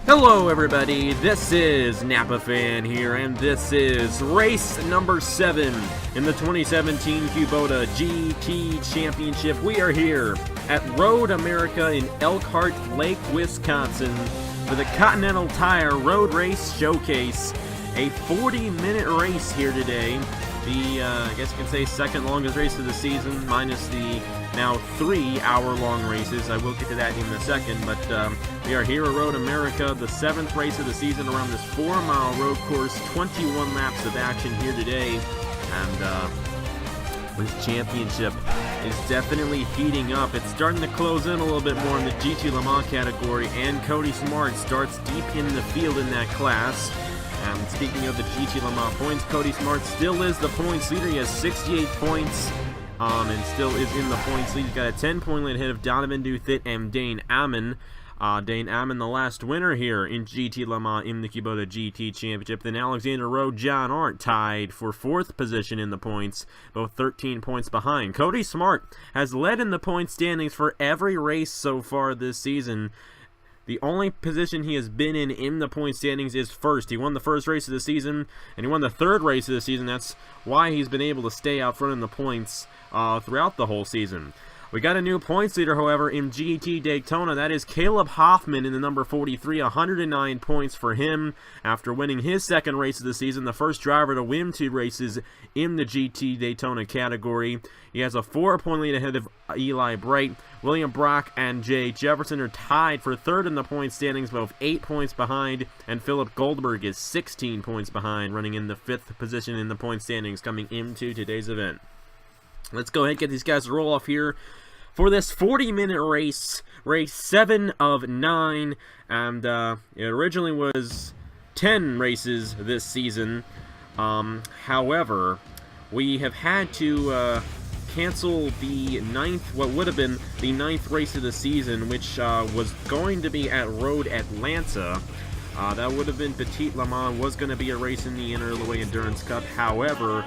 Hello everybody, this is Napa Fan here, and this is race number 7 in the 2017 Kubota GT Championship. We are here at Road America in Elkhart Lake, Wisconsin for the Continental Tire Road Race Showcase. A 40-minute race here today. The, I guess you can say, second longest race of the season, minus the now 3-hour-long races. I will get to that in a second, but we are here at Road America, the 7th race of the season around this 4-mile road course, 21 laps of action here today, and this championship is definitely heating up. It's starting to close in a little bit more in the GT Le Mans category, and Cody Smart starts deep in the field in that class. Speaking of the GT Le Mans points, Cody Smart still is the points leader. He has 68 points and still is in the points lead. He's got a 10-point lead ahead of Donovan Duthit and Dane Ammon. Dane Ammon, the last winner here in GT Le Mans in the Kubota GT Championship. Then Alexander Rowe, John Arndt tied for 4th position in the points, both 13 points behind. Cody Smart has led in the point standings for every race so far this season. The only position he has been in the point standings is first. He won the first race of the season, and he won the third race of the season. That's why he's been able to stay out front in the points throughout the whole season. We got a new points leader, however, in GT Daytona. That is Caleb Hoffman in the number 43, 109 points for him after winning his second race of the season, the first driver to win 2 races in the GT Daytona category. He has a 4-point lead ahead of Eli Bright. William Brock and Jay Jefferson are tied for 3rd in the point standings, both 8 points behind, and Philip Goldberg is 16 points behind, running in the 5th position in the point standings coming into today's event. Let's go ahead and get these guys to roll off here for this 40-minute race, race 7 of 9, and it originally was 10 races this season. However, we have had to cancel the 9th, what would have been the 9th race of the season, which was going to be at Road Atlanta. That would have been Petite Le Mans, was going to be a race in the NRLOA Endurance Cup. However,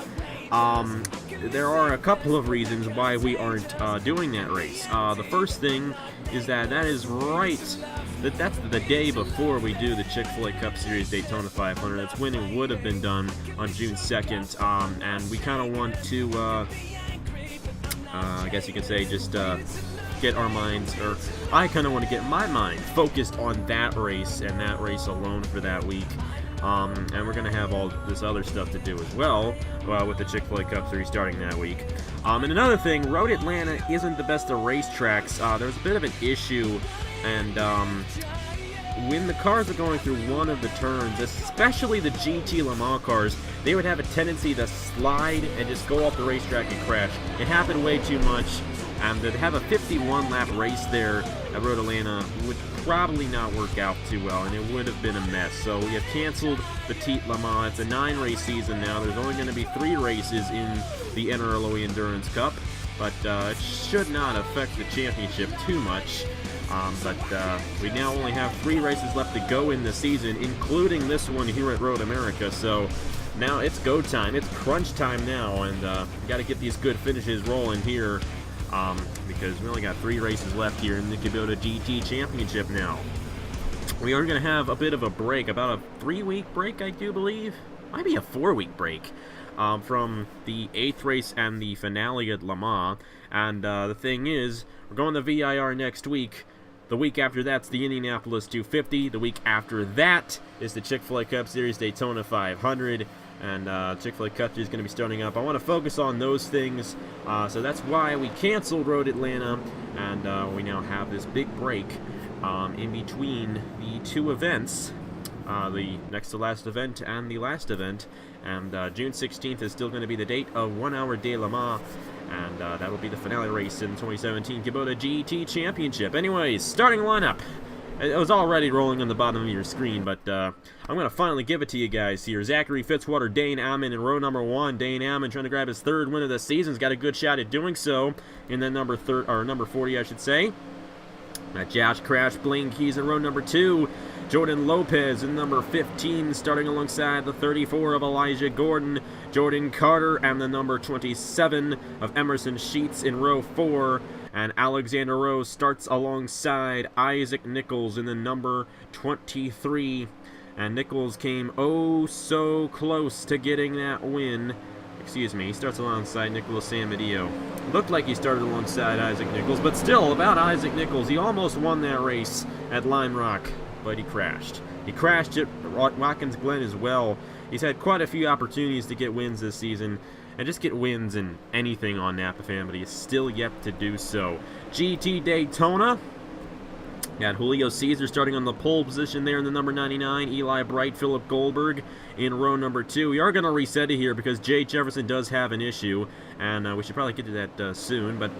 there are a couple of reasons why we aren't doing that race. The first thing is that is right. That's the day before we do the Chick-fil-A Cup Series Daytona 500. That's when it would have been done on June 2nd. And we kind of want to, I guess you could say, just get our minds, or I kind of want to get my mind focused on that race and that race alone for that week. And we're going to have all this other stuff to do as well with the Chick-fil-A Cup Series starting that week. And another thing, Road Atlanta isn't the best of racetracks. There's a bit of an issue, and when the cars are going through one of the turns, especially the GT Le Mans cars, they would have a tendency to slide and just go off the racetrack and crash. It happened way too much. To have a 51-lap race there at Road Atlanta would probably not work out too well, and it would have been a mess. So we have canceled Petite Le Mans. It's a 9-race season now. There's only going to be 3 races in the NRLOA Endurance Cup, but it should not affect the championship too much. But we now only have 3 races left to go in the season, including this one here at Road America. So now it's go time. It's crunch time now, and we got to get these good finishes rolling here. Because we only got 3 races left here in the Kubota GT Championship now. We are going to have a bit of a break, about a 3-week break, I do believe. Might be a 4-week break from the 8th race and the finale at Le Mans. And the thing is, we're going to VIR next week. The week after that's the Indianapolis 250. The week after that is the Chick-fil-A Cup Series Daytona 500. And Chick-fil-A Cup Series is going to be starting up. I want to focus on those things, so that's why we canceled Road Atlanta, and we now have this big break in between the 2 events, the next to last event and the last event, and June 16th is still going to be the date of 1 Hour de Le Mans, and that will be the finale race in the 2017 Kubota GT Championship. Anyways, starting lineup. It was already rolling on the bottom of your screen, but I'm going to finally give it to you guys here. Zachary Fitzwater, Dane Ammon in row number 1. Dane Ammon trying to grab his 3rd win of the season. He's got a good shot at doing so in the number 40, I should say. Josh Crash, Blaine Keys in row number 2. Jordan Lopez in number 15, starting alongside the 34 of Elijah Gordon. Jordan Carter and the number 27 of Emerson Sheets in row 4. And Alexander Rose starts alongside Isaac Nichols in the number 23. And Nichols came oh so close to getting that win. Excuse me, he starts alongside Nicholas Samadillo. Looked like he started alongside Isaac Nichols, but still, about Isaac Nichols, he almost won that race at Lime Rock, but he crashed. He crashed at Watkins Glen as well. He's had quite a few opportunities to get wins this season, and just get wins in anything on Napa Fan, but he is still yet to do so. GT Daytona. Got Julio Cesar starting on the pole position there in the number 99. Eli Bright, Philip Goldberg in row number 2. We are going to reset it here because Jay Jefferson does have an issue, and we should probably get to that soon. But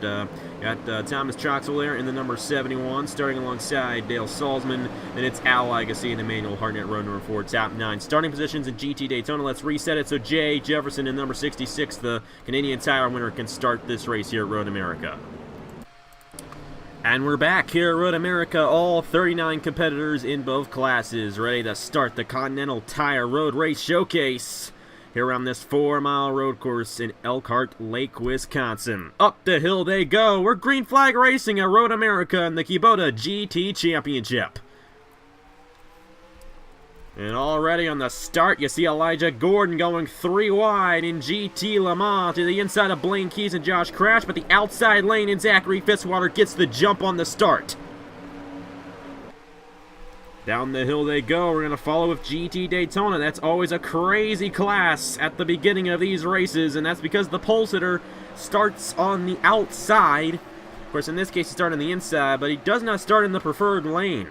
got Thomas Troxel there in the number 71, starting alongside Dale Salzman. Then it's Al Agassi and Emmanuel Hartnett, row number 4, top 9. Starting positions in GT Daytona. Let's reset it so Jay Jefferson in number 66, the Canadian Tire winner, can start this race here at Road America. And we're back here at Road America, all 39 competitors in both classes, ready to start the Continental Tire Road Race Showcase here on this 4-mile road course in Elkhart Lake, Wisconsin. Up the hill they go. We're green flag racing at Road America in the Kubota GT Championship. And already on the start, you see Elijah Gordon going 3 wide in GT Le Mans to the inside of Blaine Keys and Josh Crash, but the outside lane in Zachary Fitzwater gets the jump on the start. Down the hill they go. We're going to follow with GT Daytona. That's always a crazy class at the beginning of these races, and that's because the pole sitter starts on the outside. Of course, in this case, he started on the inside, but he does not start in the preferred lane.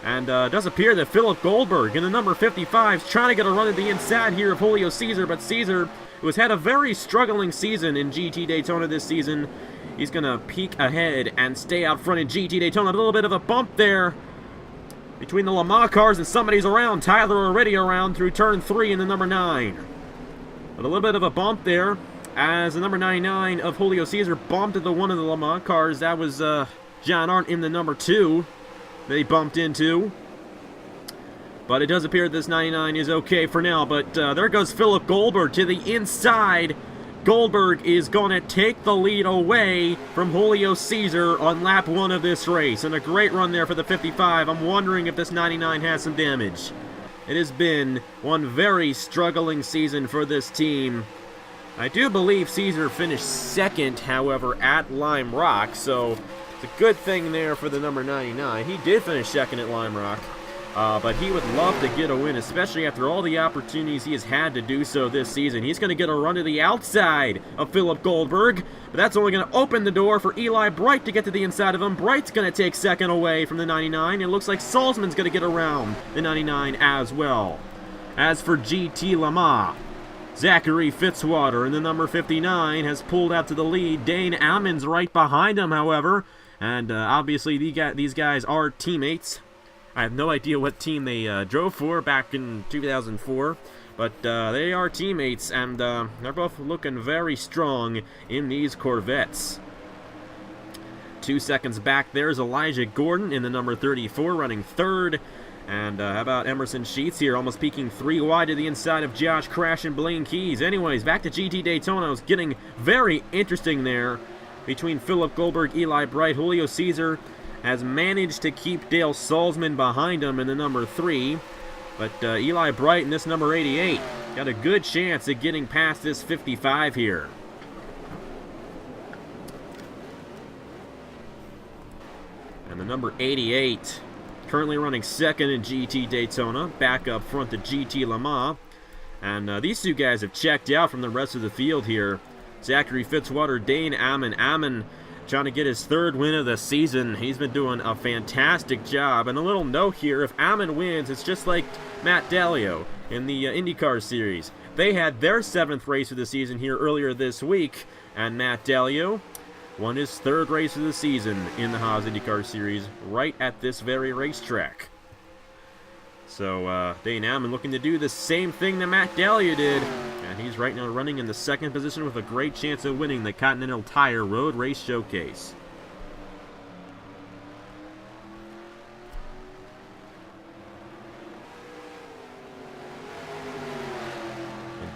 And it does appear that Philip Goldberg in the number 55 is trying to get a run at the inside here of Julio Cesar, but Cesar, who has had a very struggling season in GT Daytona this season, he's going to peek ahead and stay out front in GT Daytona. A little bit of a bump there between the Le Mans cars, and somebody's around. Tyler already around through turn 3 in the number 9. But a little bit of a bump there as the number 99 of Julio Cesar bumped into one of the Le Mans cars. That was John Arndt in the number 2. They bumped into. But it does appear this 99 is okay for now. But there goes Philip Goldberg to the inside. Goldberg is going to take the lead away from Julio Cesar on lap 1 of this race. And a great run there for the 55. I'm wondering if this 99 has some damage. It has been one very struggling season for this team. I do believe Cesar finished second, however, at Lime Rock. So it's a good thing there for the number 99. He did finish second at Lime Rock, but he would love to get a win, especially after all the opportunities he has had to do so this season. He's going to get a run to the outside of Philip Goldberg, but that's only going to open the door for Eli Bright to get to the inside of him. Bright's going to take second away from the 99. It looks like Salzman's going to get around the 99 as well. As for GT Le Mans, Zachary Fitzwater in the number 59 has pulled out to the lead. Dane Ammon's right behind him, however. And obviously these guys are teammates. I have no idea what team they drove for back in 2004. But they are teammates, and they're both looking very strong in these Corvettes. 2 seconds back, there's Elijah Gordon in the number 34 running third. And how about Emerson Sheets here, almost peeking 3 wide to the inside of Josh Crash and Blaine Keys. Anyways, back to GT Daytona. It was getting very interesting there between Philip Goldberg, Eli Bright. Julio Cesar has managed to keep Dale Salzman behind him in the number 3. But Eli Bright in this number 88 got a good chance at getting past this 55 here. And the number 88 currently running second in GT Daytona, back up front to GT Le Mans. And these two guys have checked out from the rest of the field here. Zachary Fitzwater, Dane Ammon. Ammon trying to get his 3rd win of the season. He's been doing a fantastic job. And a little note here, if Ammon wins, it's just like Matt Dalio in the IndyCars series. They had their 7th race of the season here earlier this week, and Matt Dalio won his 3rd race of the season in the Haas IndyCar series right at this very racetrack. So Dane Ammon looking to do the same thing that Matt Dalio did. And he's right now running in the 2nd position with a great chance of winning the Continental Tire Road Race Showcase.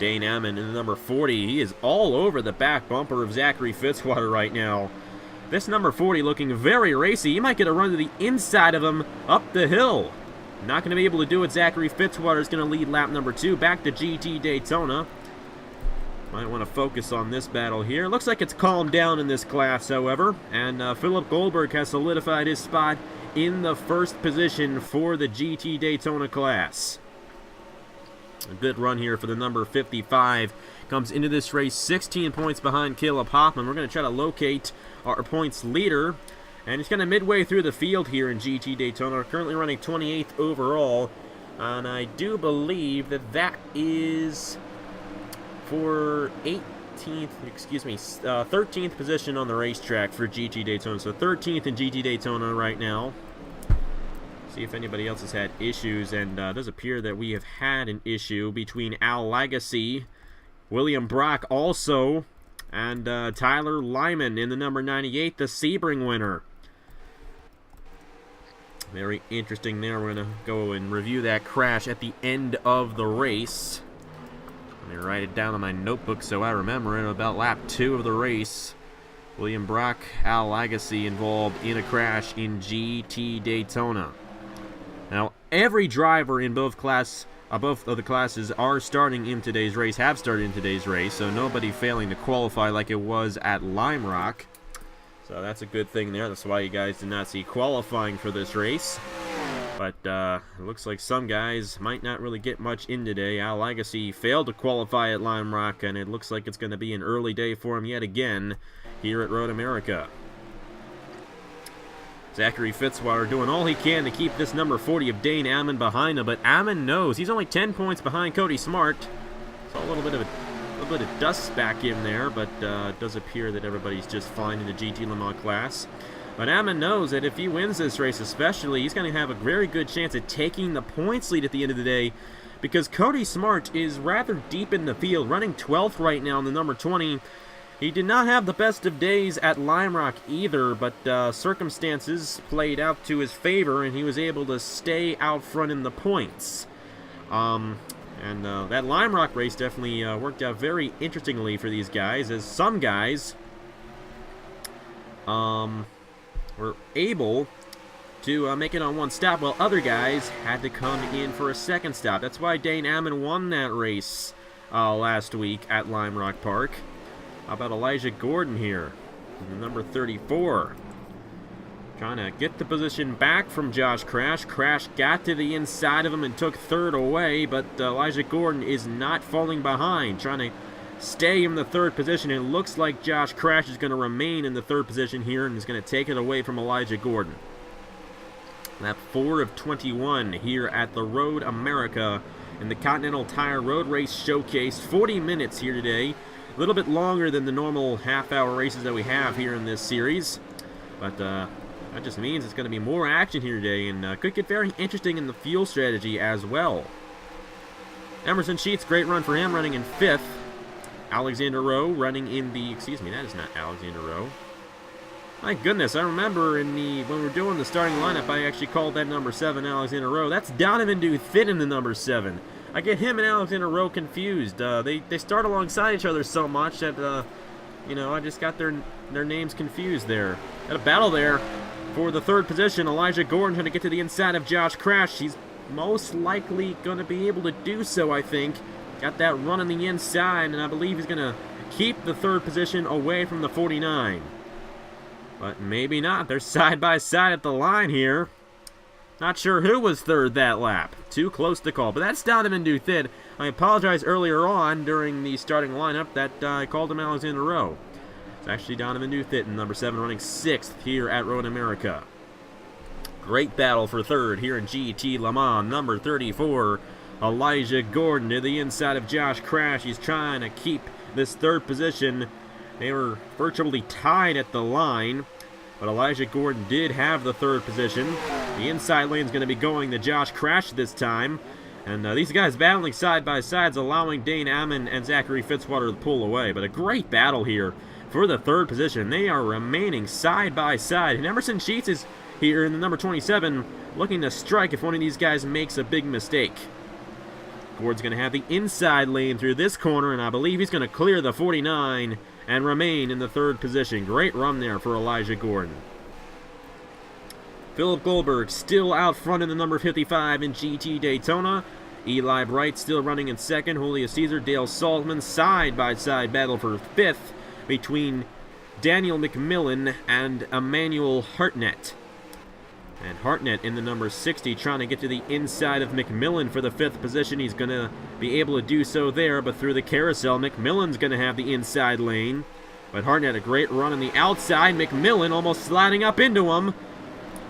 Dane Ammon in the number 40. He is all over the back bumper of Zachary Fitzwater right now. This number 40 looking very racy. He might get a run to the inside of him up the hill. Not going to be able to do it. Zachary Fitzwater is going to lead lap number 2 back to GT Daytona. Might want to focus on this battle here. Looks like it's calmed down in this class, however. And Philip Goldberg has solidified his spot in the first position for the GT Daytona class. A good run here for the number 55. Comes into this race 16 points behind Caleb Hoffman. We're going to try to locate our points leader. And he's kind of midway through the field here in GT Daytona. We're currently running 28th overall. And I do believe that that is for 13th position on the racetrack for GT Daytona. So 13th in GT Daytona right now. See if anybody else has had issues, and it does appear that we have had an issue between Al Lagasse, William Brock also, and Tyler Lyman in the number 98, the Sebring winner. Very interesting there. We're going to go and review that crash at the end of the race. Let me write it down on my notebook so I remember it. About lap 2 of the race, William Brock, Al Lagasse involved in a crash in GT Daytona. Now, every driver in both of the classes are starting in today's race, have started in today's race, so nobody failing to qualify like it was at Lime Rock. So that's a good thing there. That's why you guys did not see qualifying for this race. But it looks like some guys might not really get much in today. Al Lagasse failed to qualify at Lime Rock, and it looks like it's going to be an early day for him yet again here at Road America. Zachary Fitzwater doing all he can to keep this number 40 of Dane Ammon behind him, but Ammon knows he's only 10 points behind Cody Smart. Saw a little bit of dust back in there, but it does appear that everybody's just fine in the GT Le Mans class. But Ammon knows that if he wins this race especially, he's going to have a very good chance at taking the points lead at the end of the day, because Cody Smart is rather deep in the field, running 12th right now in the number 20. He did not have the best of days at Lime Rock either, but circumstances played out to his favor, and he was able to stay out front in the points. That Lime Rock race definitely worked out very interestingly for these guys, as some guys were able to make it on one stop, while other guys had to come in for a second stop. That's why Dane Ammon won that race last week at Lime Rock Park. How about Elijah Gordon here, number 34? Trying to get the position back from Josh Crash. Crash got to the inside of him and took third away, but Elijah Gordon is not falling behind. Trying to stay in the third position. It looks like Josh Crash is going to remain in the third position here and is going to take it away from Elijah Gordon. Lap 4 of 21 here at the Road America in the Continental Tire Road Race Showcase. 40 minutes here today. A little bit longer than the normal half-hour races that we have here in this series. But that just means it's going to be more action here today, and could get very interesting in the fuel strategy as well. Emerson Sheets, great run for him, running in 5th. Alexander Rowe running in the... Excuse me, that is not Alexander Rowe. My goodness, I remember when we were doing the starting lineup, I actually called that number 7 Alexander Rowe. That's Donovan Duthit in the number 7. I get him and Alexander Rowe confused. They start alongside each other so much that, I just got their names confused there. Got a battle there for the third position. Elijah Gordon trying to get to the inside of Josh Crash. He's most likely going to be able to do so, I think. Got that run on the inside, and I believe he's going to keep the third position away from the 49. But maybe not. They're side by side at the line here. Not sure who was third that lap. Too close to call. But that's Donovan Duthit. I apologize earlier on during the starting lineup that I called him Alexander Rowe. It's actually Donovan Duthit in number 7 running 6th here at Road America. Great battle for third here in GT Le Mans. Number 34, Elijah Gordon to the inside of Josh Crash. He's trying to keep this third position. They were virtually tied at the line, but Elijah Gordon did have the third position. The inside lane is going to be going to Josh Crash this time. And these guys battling side by sides, allowing Dane Ammon and Zachary Fitzwater to pull away. But a great battle here for the third position. They are remaining side by side. And Emerson Sheets is here in the number 27, looking to strike if one of these guys makes a big mistake. Gord's going to have the inside lane through this corner, and I believe he's going to clear the 49 and remain in the 3rd position. Great run there for Elijah Gordon. Philip Goldberg still out front in the number 55 in GT Daytona. Eli Bright still running in 2nd. Julio Caesar, Dale Salzman, side-by-side battle for 5th between Daniel McMillan and Emmanuel Hartnett. And Hartnett in the number 60 trying to get to the inside of McMillan for the 5th position. He's going to be able to do so there, but through the carousel, McMillan's going to have the inside lane. But Hartnett a great run on the outside. McMillan almost sliding up into him.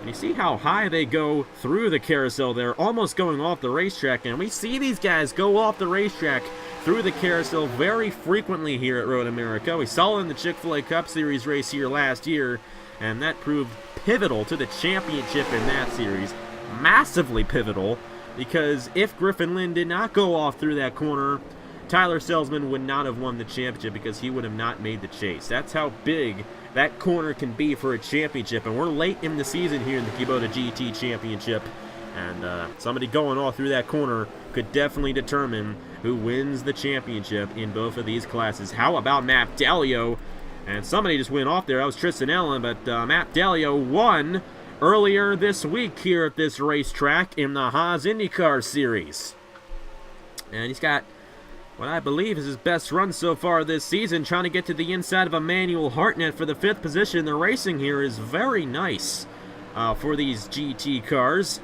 And you see how high they go through the carousel there, almost going off the racetrack. And we see these guys go off the racetrack through the carousel very frequently here at Road America. We saw it in the Chick-fil-A Cup Series race here last year, and that proved pivotal to the championship in that series. Massively pivotal, because if Griffin Lynn did not go off through that corner, Tyler Selzman would not have won the championship because he would have not made the chase. That's how big that corner can be for a championship, and we're late in the season here in the Kubota GT Championship, and somebody going off through that corner could definitely determine who wins the championship in both of these classes. How about Matt Dalio? And somebody just went off there. That was Tristan Allen, but Matt Dalio won earlier this week here at this racetrack in the Haas IndyCars Series. And he's got what I believe is his best run so far this season, trying to get to the inside of Emmanuel Hartnett for the 5th position. The racing here is very nice for these GT cars.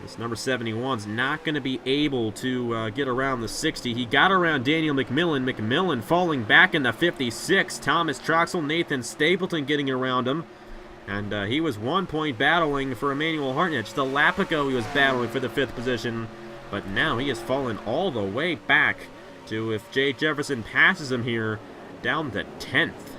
This number 71's not going to be able to get around the 60. He got around Daniel McMillan. McMillan falling back in the 56. Thomas Troxel, Nathan Stapleton getting around him. And he was 1 point battling for Emmanuel Hartnett. Just a lap ago he was battling for the 5th position. But now he has fallen all the way back to, if Jay Jefferson passes him here, down to 10th.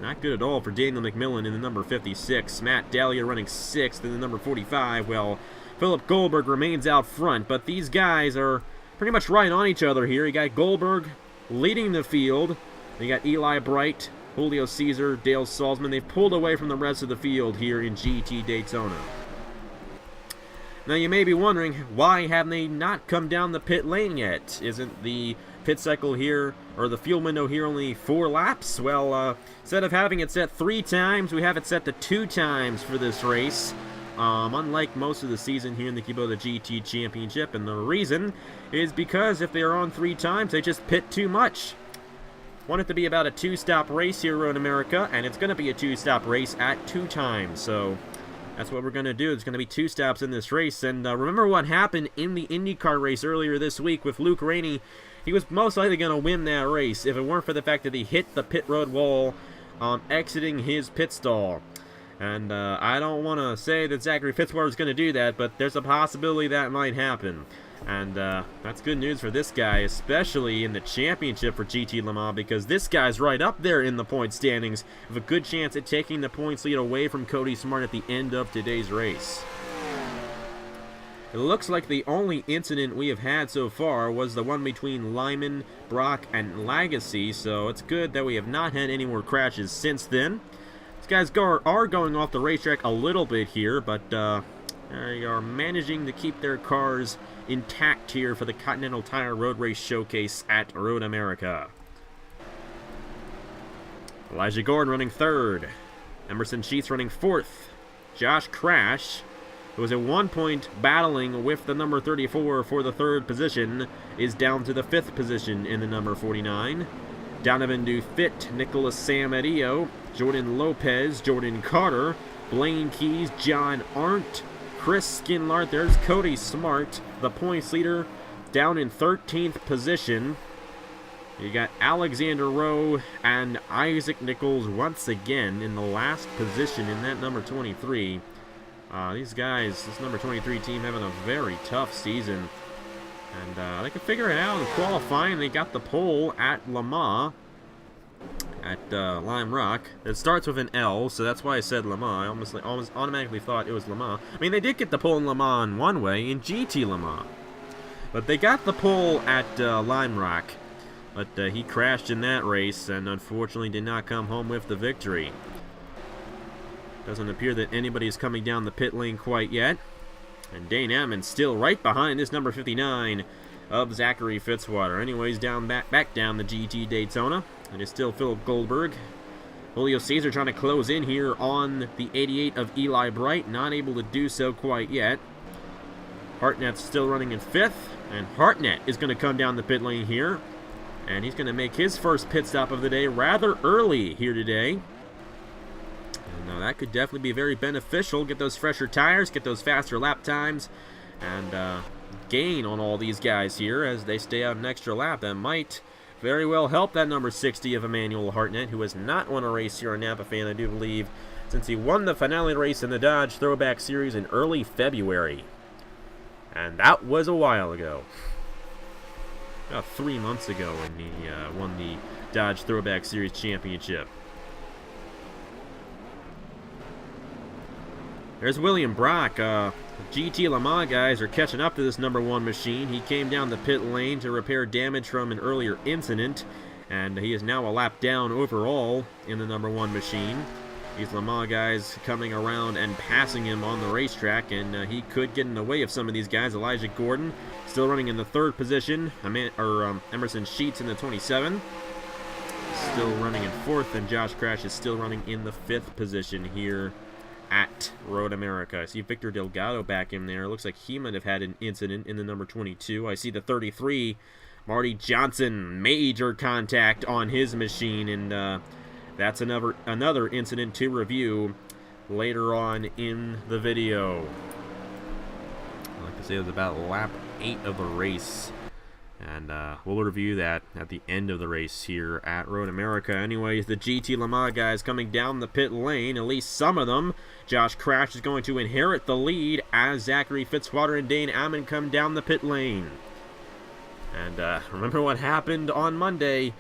Not good at all for Daniel McMillan in the number 56. Matt Dalio running 6th in the number 45. Well, Philip Goldberg remains out front, but these guys are pretty much right on each other here. You got Goldberg leading the field. You got Eli Bright, Julio Caesar, Dale Salzman. They've pulled away from the rest of the field here in GT Daytona. Now you may be wondering, why haven't they not come down the pit lane yet? Isn't the pit cycle here, or the fuel window here, only 4 laps? Well, instead of having it set 3 times, we have it set to 2 times for this race. Unlike most of the season here in the Kubota GT Championship, and the reason is because if they are on 3 times, they just pit too much. Want it to be about a 2-stop race here in America, and it's going to be a 2-stop race at 2 times, so that's what we're going to do. There's going to be 2 stops in this race. And remember what happened in the IndyCar race earlier this week with Luke Rainey. He was most likely going to win that race if it weren't for the fact that he hit the pit road wall exiting his pit stall. And I don't want to say that Zachary Fitzwater is going to do that, but there's a possibility that might happen. And that's good news for this guy, especially in the championship for GT Le Mans, because this guy's right up there in the point standings with a good chance at taking the points lead away from Cody Smart at the end of today's race. It looks like the only incident we have had so far was the one between Lyman, Brock, and Lagasse, so it's good that we have not had any more crashes since then. These guys are going off the racetrack a little bit here, but they are managing to keep their cars intact here for the Continental Tire Road Race Showcase at Road America. Elijah Gordon running 3rd. Emerson Sheets running 4th. Josh Crash, who was at 1 point battling with the number 34 for the 3rd position, is down to the 5th position in the number 49. Donovan Dufit, Nicholas Samadillo, Jordan Lopez, Jordan Carter, Blaine Keys, John Arndt, Chris Skinlart. There's Cody Smart, the points leader, down in 13th position. You got Alexander Rowe and Isaac Nichols once again in the last position in that number 23. These guys, this number 23 team, having a very tough season. And they can figure it out in qualifying. They got the pole at Le Mans, at Lime Rock. It starts with an L, so that's why I said Le Mans. I almost automatically thought it was Le Mans. I mean, they did get the pole in Le Mans one way, in GT Le Mans. But they got the pole at Lime Rock. But he crashed in that race and unfortunately did not come home with the victory. Doesn't appear that anybody's coming down the pit lane quite yet. And Dane Ammons still right behind this number 59, of Zachary Fitzwater. Anyways, back down the GT Daytona. It is still Philip Goldberg. Julio Cesar trying to close in here on the 88 of Eli Bright. Not able to do so quite yet. Hartnett's still running in 5th. And Hartnett is going to come down the pit lane here. And he's going to make his first pit stop of the day rather early here today. And that could definitely be very beneficial. Get those fresher tires, get those faster lap times, and gain on all these guys here as they stay out an extra lap. That might very well help that number 60 of Emmanuel Hartnett, who has not won a race here on Napa Fan, I do believe, since he won the finale race in the Dodge Throwback Series in early February. And that was a while ago. About 3 months ago when he won the Dodge Throwback Series Championship. There's William Brock. GT Le Mans guys are catching up to this number 1 machine. He came down the pit lane to repair damage from an earlier incident, and he is now a lap down overall in the number 1 machine. These Le Mans guys coming around and passing him on the racetrack, and he could get in the way of some of these guys. Elijah Gordon still running in the 3rd position. Emerson Sheets in the 27. Still running in 4th, and Josh Crash is still running in the 5th position here at Road America. I see Victor Delgado back in there. Looks like he might have had an incident in the number 22. I see the 33, Marty Johnson, major contact on his machine, and that's another incident to review later on in the video. Like I say, it was about lap 8 of the race, and we'll review that at the end of the race here at Road America. Anyways, the GT Le Mans guys coming down the pit lane, at least some of them. Josh Crash is going to inherit the lead as Zachary Fitzwater and Dane Ammon come down the pit lane. And remember what happened on Monday.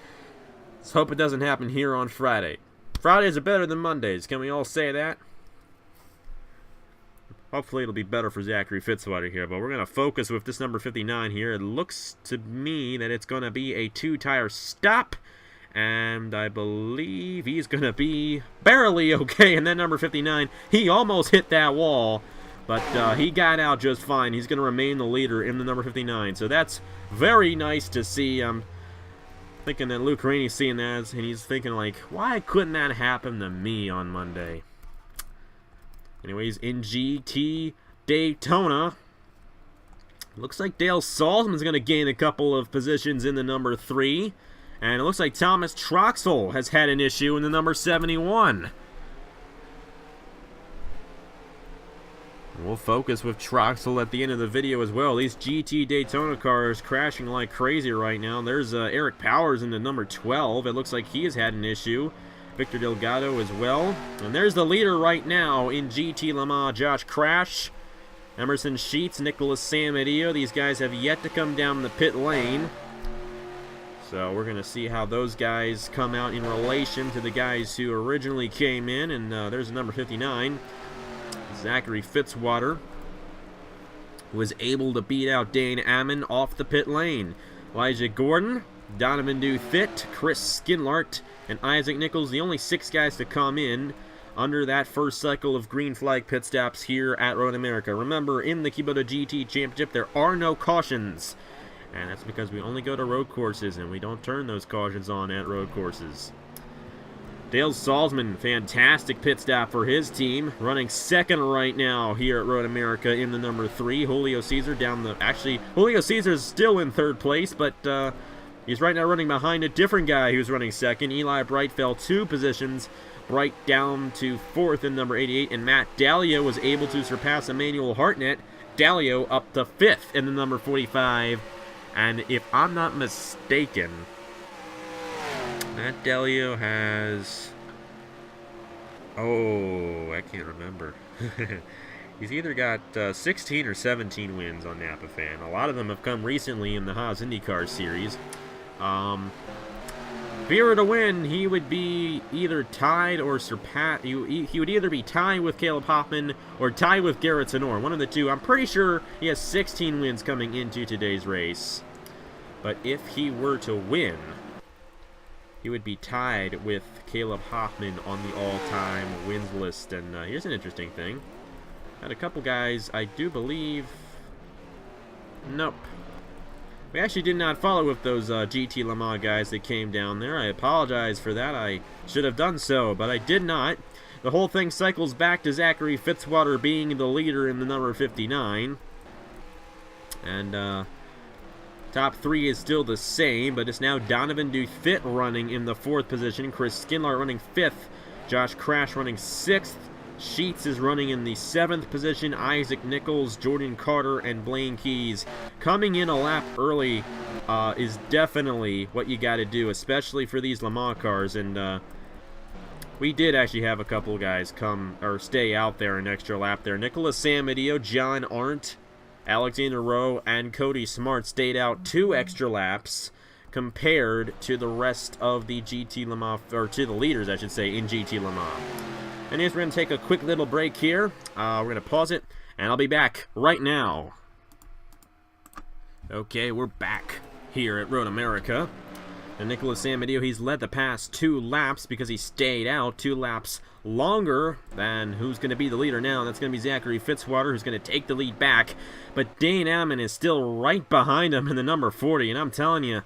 Let's hope it doesn't happen here on Friday. Fridays are better than Mondays. Can we all say that? Hopefully it'll be better for Zachary Fitzwater here, but we're going to focus with this number 59 here. It looks to me that it's going to be a 2-tire stop, and I believe he's going to be barely okay. And then number 59, he almost hit that wall, but he got out just fine. He's going to remain the leader in the number 59, so that's very nice to see. I'm thinking that Luke Rainey's seeing that, and he's thinking, like, why couldn't that happen to me on Monday? Anyways, in GT Daytona, looks like Dale Salzman's going to gain a couple of positions in the number 3. And it looks like Thomas Troxel has had an issue in the number 71. We'll focus with Troxel at the end of the video as well. These GT Daytona cars crashing like crazy right now. There's Eric Powers in the number 12. It looks like he has had an issue. Victor Delgado as well. And there's the leader right now in GT Le Mans, Josh Crash. Emerson Sheets, Nicholas Samadio. These guys have yet to come down the pit lane. So we're going to see how those guys come out in relation to the guys who originally came in. And there's number 59, Zachary Fitzwater, who was able to beat out Dane Ammon off the pit lane. Elijah Gordon, Donovan Duthit, Chris Skinlart, and Isaac Nichols, the only 6 guys to come in under that first cycle of green flag pit stops here at Road America. Remember, in the Kubota GT Championship, there are no cautions, and that's because we only go to road courses, and we don't turn those cautions on at road courses. Dale Salzman, fantastic pit stop for his team, running 2nd right now here at Road America in the number 3. Julio Cesar down the... Actually, Julio Cesar's still in 3rd place, but he's right now running behind a different guy who's running 2nd. Eli Bright fell 2 positions, Bright down to 4th in number 88, and Matt Dallio was able to surpass Emmanuel Hartnett. Dallio up to 5th in the number 45, and if I'm not mistaken, Matt Dallio has... Oh, I can't remember. He's either got 16 or 17 wins on Napa Fan. A lot of them have come recently in the Haas IndyCars series. If he were to win, he would be either tied or surpassed. He would either be tied with Caleb Hoffman or tied with Garrett Tenor. One of the two. I'm pretty sure he has 16 wins coming into today's race. But if he were to win, he would be tied with Caleb Hoffman on the all-time wins list. And here's an interesting thing. Had a couple guys, I do believe... Nope. We actually did not follow with those GT Le Mans guys that came down there. I apologize for that. I should have done so, but I did not. The whole thing cycles back to Zachary Fitzwater being the leader in the number 59. And top 3 is still the same, but it's now Donovan Dufit running in the 4th position. Chris Skinlar running 5th. Josh Crash running 6th. Sheets is running in the 7th position. Isaac Nichols, Jordan Carter, and Blaine Keys coming in a lap early is definitely what you got to do, especially for these Le Mans cars. And we did actually have a couple guys come or stay out there an extra lap there. Nicholas Samadio, John Arndt, Alexander Rowe, and Cody Smart stayed out 2 extra laps compared to the rest of the GT Le Mans, or to the leaders, I should say, in GT Le Mans. And here's, we're going to take a quick little break here. We're going to pause it, and I'll be back right now. Okay, we're back here at Road America. And Nicholas Samadio, he's led the past 2 laps because he stayed out 2 laps longer than who's going to be the leader now. That's going to be Zachary Fitzwater, who's going to take the lead back. But Dane Ammon is still right behind him in the number 40. And I'm telling you,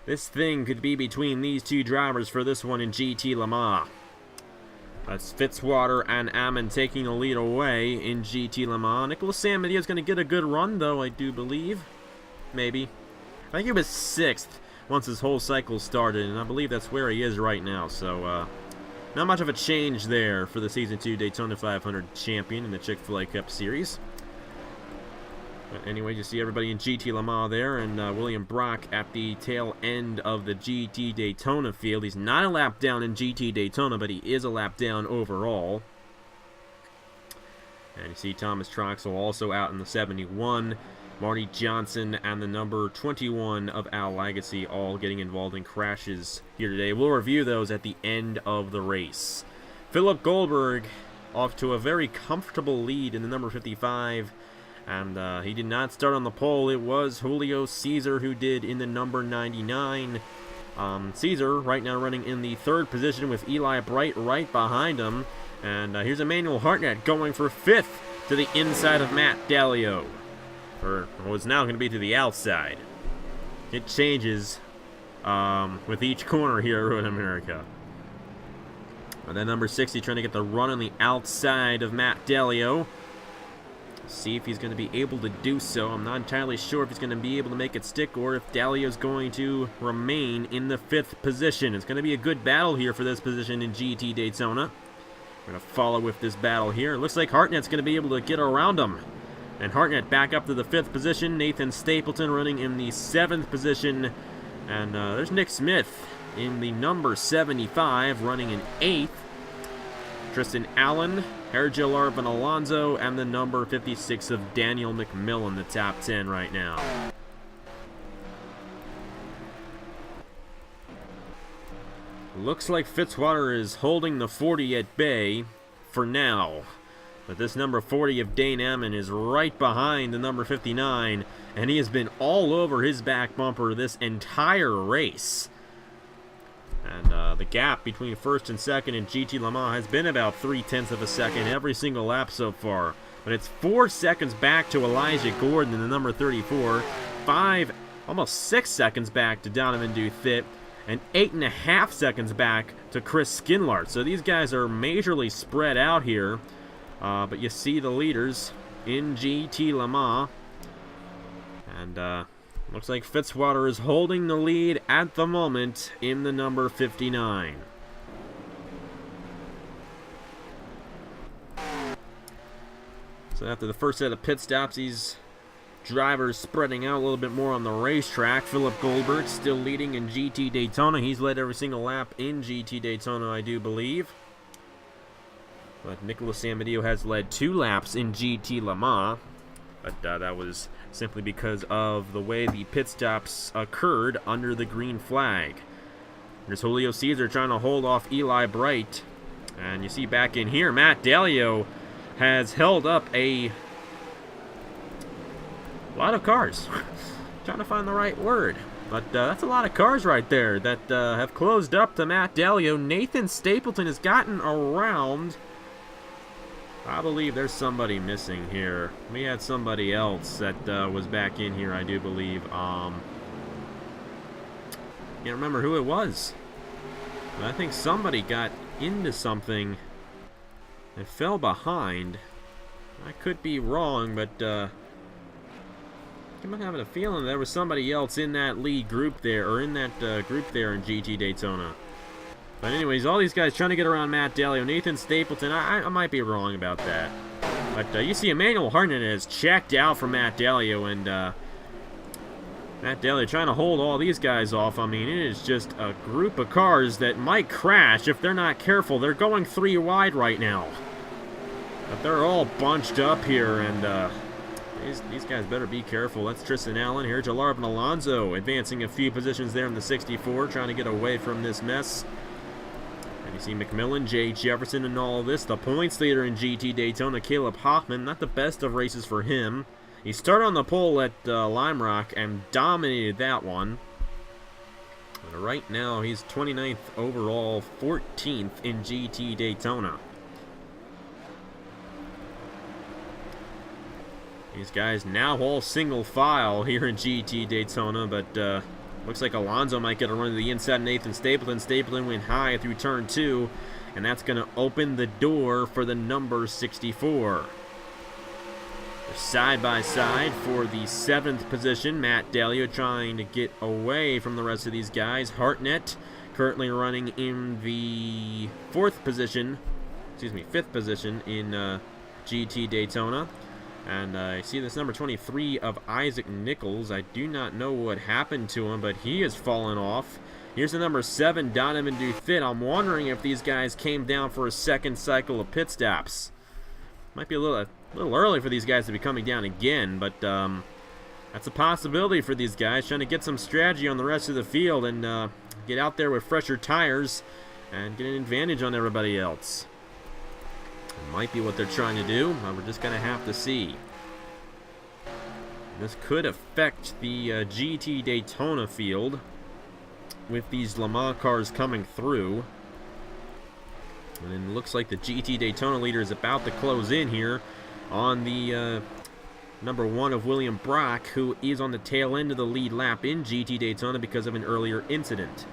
this thing could be between these 2 drivers for this one in GT Le Mans. That's Fitzwater and Ammon taking the lead away in GT Le Mans. Nicholas Samadio is going to get a good run, though, I do believe. Maybe. I think he was 6th once his whole cycle started, and I believe that's where he is right now. So, not much of a change there for the Season 2 Daytona 500 champion in the Chick-fil-A Cup Series. But anyway, you see everybody in GT Le Mans there, and William Brock at the tail end of the GT Daytona field. He's not a lap down in GT Daytona, but he is a lap down overall. And you see Thomas Troxell also out in the 71. Marty Johnson and the number 21 of Al Lagacy all getting involved in crashes here today. We'll review those at the end of the race. Philip Goldberg off to a very comfortable lead in the number 55. And he did not start on the pole. It was Julio Cesar who did in the number 99. Cesar right now running in the 3rd position with Eli Bright right behind him. And here's Emmanuel Hartnett going for 5th to the inside of Matt Dalio. Or what's now going to be to the outside. It changes with each corner here at Road America. And then number 60 trying to get the run on the outside of Matt Dalio. See if he's going to be able to do so. I'm not entirely sure if he's going to be able to make it stick or if Dalio's going to remain in the 5th position. It's going to be a good battle here for this position in GT Daytona. We're going to follow with this battle here. It looks like Hartnett's going to be able to get around him. And Hartnett back up to the 5th position. Nathan Stapleton running in the 7th position. And there's Nick Smith in the number 75 running in 8th. Tristan Allen, Hergel Arvin Alonso, and the number 56 of Daniel McMillan, the top 10 right now. Looks like Fitzwater is holding the 40 at bay for now. But this number 40 of Dane Ammon is right behind the number 59, and he has been all over his back bumper this entire race. And the gap between 1st and 2nd in GT Le Mans has been about 0.3 of a second every single lap so far. But it's 4 seconds back to Elijah Gordon in the number 34, 5, almost 6 seconds back to Donovan Dufit, and 8.5 seconds back to Chris Skinlart. So these guys are majorly spread out here. But you see the leaders in GT Le Mans. And looks like Fitzwater is holding the lead at the moment in the number 59. So after the first set of pit stops, these drivers spreading out a little bit more on the racetrack. Philip Goldberg still leading in GT Daytona. He's led every single lap in GT Daytona, I do believe. But Nicholas Samadio has led 2 laps in GT Le Mans. But that was simply because of the way the pit stops occurred under the green flag. There's Julio Cesar trying to hold off Eli Bright. And you see back in here, Matt Dalio has held up a lot of cars. Trying to find the right word. But that's a lot of cars right there that have closed up to Matt Dalio. Nathan Stapleton has gotten around. I believe there's somebody missing here. We had somebody else that was back in here, I do believe. Can't remember who it was. But I think somebody got into something and fell behind. I could be wrong, but I'm having a feeling there was somebody else in that lead group there, or in that group there in GT Daytona. But anyways, all these guys trying to get around Matt Dalio. Nathan Stapleton, I might be wrong about that. But you see Emmanuel Hartnett has checked out from Matt Dalio, and Matt Dalio trying to hold all these guys off. I mean, it is just a group of cars that might crash if they're not careful. They're going 3 wide right now. But they're all bunched up here, and these guys better be careful. That's Tristan Allen here. Jalarbin Alonso advancing a few positions there in the 64, trying to get away from this mess. And you see McMillan, Jay Jefferson, and all of this. The points leader in GT Daytona, Caleb Hoffman. Not the best of races for him. He started on the pole at Lime Rock and dominated that one. But right now, he's 29th overall, 14th in GT Daytona. These guys now all single file here in GT Daytona, but looks like Alonso might get a run to the inside of Nathan Stapleton. Stapleton went high through turn 2, and that's going to open the door for the number 64. They're side by side for the 7th position. Matt Dalio trying to get away from the rest of these guys. Hartnett currently running in the 5th position in GT Daytona. And I see this number 23 of Isaac Nichols. I do not know what happened to him, but he has fallen off. Here's the number 7, Donovan Dufit. I'm wondering if these guys came down for a second cycle of pit stops. Might be a little early for these guys to be coming down again, but that's a possibility for these guys, trying to get some strategy on the rest of the field and get out there with fresher tires and get an advantage on everybody else. It might be what they're trying to do, but we're just going to have to see. This could affect the GT Daytona field with these Le Mans cars coming through. And it looks like the GT Daytona leader is about to close in here on the number 1 of William Brock, who is on the tail end of the lead lap in GT Daytona because of an earlier incident.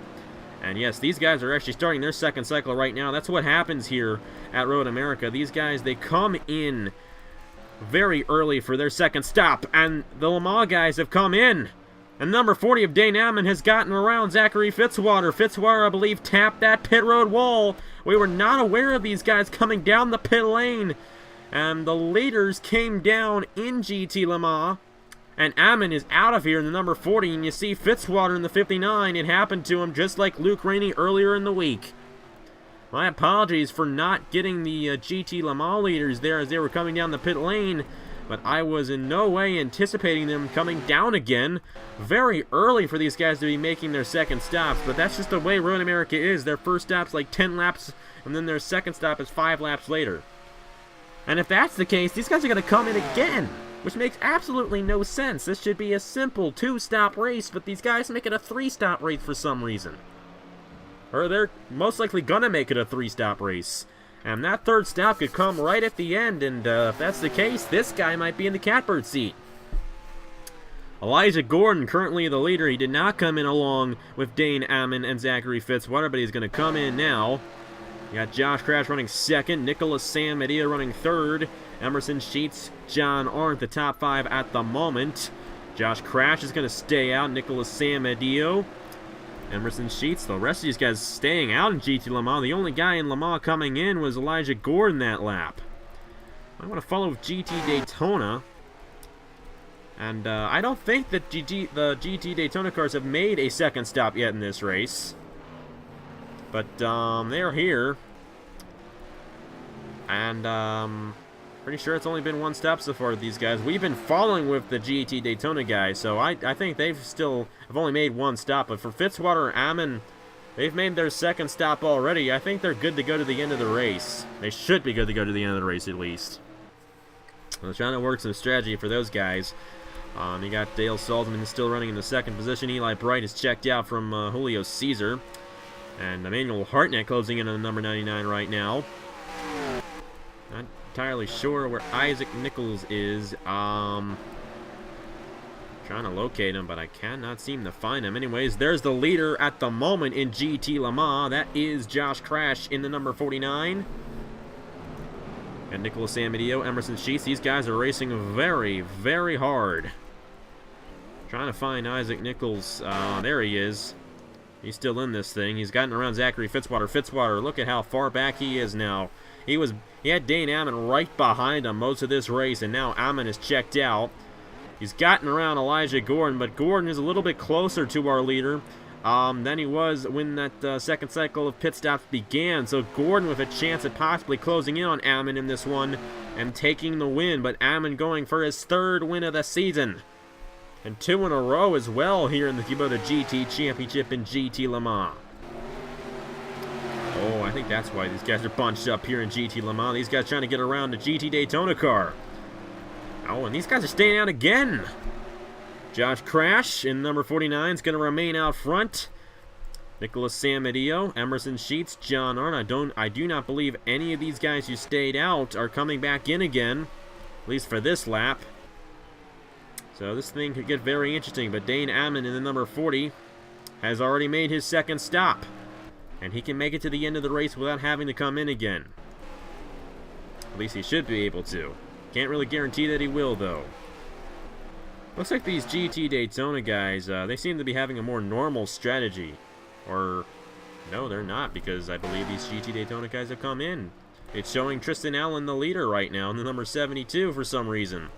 And yes, these guys are actually starting their second cycle right now. That's what happens here at Road America. These guys, they come in very early for their second stop, and the Le Mans guys have come in. And number 40 of Dane Amman has gotten around Zachary Fitzwater. Fitzwater, I believe, tapped that pit road wall. We were not aware of these guys coming down the pit lane. And the leaders came down in GT Le Mans. And Amman is out of here in the number 40, and you see Fitzwater in the 59. It happened to him just like Luke Rainey earlier in the week. My apologies for not getting the GT Le Mans leaders there as they were coming down the pit lane, but I was in no way anticipating them coming down again. Very early for these guys to be making their second stops, but that's just the way Road America is. Their first stop's like 10 laps, and then their second stop is 5 laps later. And if that's the case, these guys are going to come in again, which makes absolutely no sense. This should be a simple 2-stop race, but these guys make it a 3-stop race for some reason. Or they're most likely going to make it a 3-stop race. And that 3rd stop could come right at the end, and if that's the case, this guy might be in the catbird seat. Elijah Gordon, currently the leader. He did not come in along with Dane Amman and Zachary Fitzwater, but he's going to come in now. You got Josh Crash running 2nd, Nicholas Sam Medea running 3rd, Emerson Sheets, John Arndt, the top 5 at the moment. Josh Crash is going to stay out, Nicholas Sam Medea, Emerson Sheets. The rest of these guys staying out in GT Le Mans. The only guy in Le Mans coming in was Elijah Gordon that lap. I want to follow GT Daytona. And I don't think that the GT Daytona cars have made a second stop yet in this race. But they're here. And pretty sure it's only been 1 stop so far with these guys. We've been following with the GT Daytona guys, so I think they've still have only made 1 stop. But for Fitzwater and Amman, they've made their second stop already. I think they're good to go to the end of the race. They should be good to go to the end of the race at least. I'm trying to work some strategy for those guys. You got Dale Salzman still running in the 2nd position. Eli Bright is checked out from Julio Caesar. And Emmanuel Hartnett closing in on number 99 right now. Not entirely sure where Isaac Nichols is. Trying Trying to locate him, but I cannot seem to find him. Anyways, there's the leader at the moment in GT Le Mans. That is Josh Crash in the number 49. And Nicholas Amedeo, Emerson Sheets. These guys are racing very, very hard. Trying to find Isaac Nichols. There he is. He's still in this thing. He's gotten around Zachary Fitzwater. Fitzwater, look at how far back he is now. He had Dane Ammon right behind him most of this race, and now Ammon is checked out. He's gotten around Elijah Gordon, but Gordon is a little bit closer to our leader than he was when that second cycle of pit stops began. So Gordon with a chance at possibly closing in on Ammon in this one and taking the win, but Ammon going for his 3rd win of the season. And 2 in a row as well here in the Kubota GT Championship in GT Le Mans. Oh, I think that's why these guys are bunched up here in GT Le Mans. These guys trying to get around the GT Daytona car. Oh, and these guys are staying out again. Josh Crash in number 49 is going to remain out front. Nicholas Samedeo, Emerson Sheets, John Arndt. I do not believe any of these guys who stayed out are coming back in again, at least for this lap. So this thing could get very interesting, but Dane Ammon in the number 40 has already made his 2nd stop. And he can make it to the end of the race without having to come in again. At least he should be able to. Can't really guarantee that he will, though. Looks like these GT Daytona guys, they seem to be having a more normal strategy. Or, no, they're not, because I believe these GT Daytona guys have come in. It's showing Tristan Allen the leader right now in the number 72 for some reason.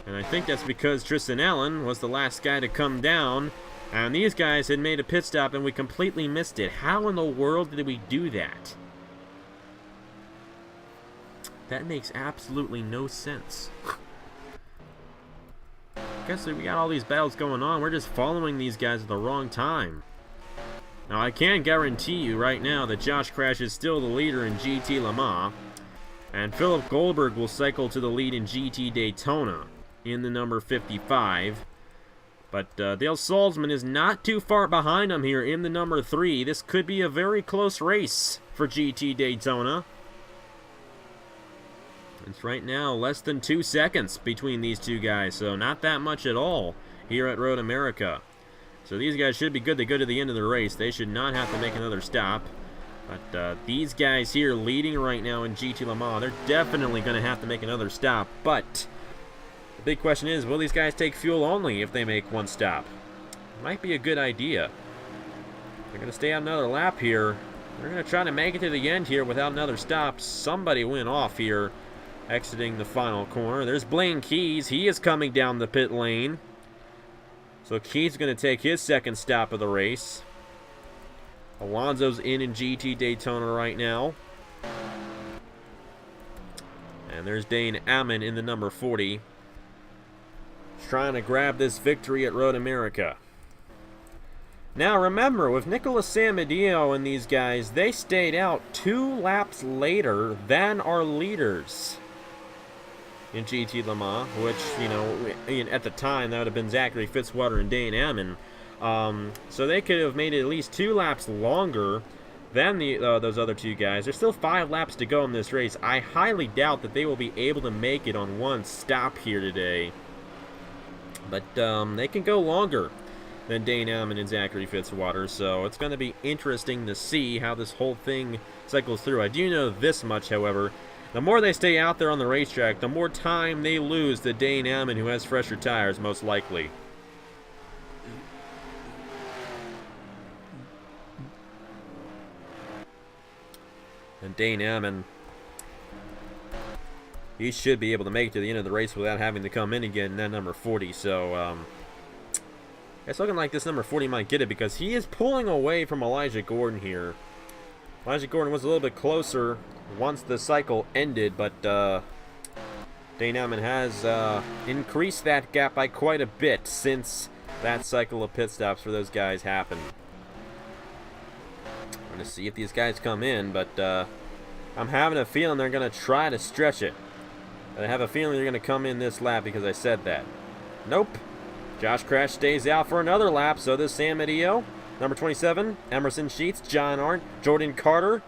And I think that's because Tristan Allen was the last guy to come down, and these guys had made a pit stop and we completely missed it. How in the world did we do that? That makes absolutely no sense. Guess we got all these battles going on. We're just following these guys at the wrong time. Now, I can guarantee you right now that Josh Crash is still the leader in GT Le Mans. And Philip Goldberg will cycle to the lead in GT Daytona in the number 55. But Dale Salzman is not too far behind him here in the number 3. This could be a very close race for GT Daytona. It's right now less than 2 seconds between these two guys, so not that much at all here at Road America. So these guys should be good to go to the end of the race. They should not have to make another stop. But these guys here leading right now in GT Le Mans, they're definitely going to have to make another stop. But the big question is, will these guys take fuel only if they make one stop? Might be a good idea. They're going to stay out another lap here. They're going to try to make it to the end here without another stop. Somebody went off here, exiting the final corner. There's Blaine Keys. He is coming down the pit lane. So Keys is going to take his 2nd stop of the race. Alonso's in GT Daytona right now. And there's Dane Ammon in the number 40. Trying to grab this victory at Road America. Now remember, with Nicholas Samedeo and these guys, they stayed out 2 laps later than our leaders in GT Le Mans, which, you know, at the time that would have been Zachary Fitzwater and Dane Ammon. So they could have made it at least 2 laps longer than those other 2 guys. There's still 5 laps to go in this race. I highly doubt that they will be able to make it on one stop here today. But they can go longer than Dane Ammon and Zachary Fitzwater, so it's going to be interesting to see how this whole thing cycles through. I do know this much, however. The more they stay out there on the racetrack, the more time they lose to Dane Ammon, who has fresher tires, most likely. And Dane Ammon, he should be able to make it to the end of the race without having to come in again, that number 40. So, it's looking like this number 40 might get it because he is pulling away from Elijah Gordon here. Elijah Gordon was a little bit closer once the cycle ended, but Dane Ammon has increased that gap by quite a bit since that cycle of pit stops for those guys happened. I'm going to see if these guys come in, but I'm having a feeling they're going to try to stretch it. I have a feeling they're going to come in this lap because I said that. Nope. Josh Crash stays out for another lap, so does Sam Medeo. Number 27, Emerson Sheets, John Arndt, Jordan Carter.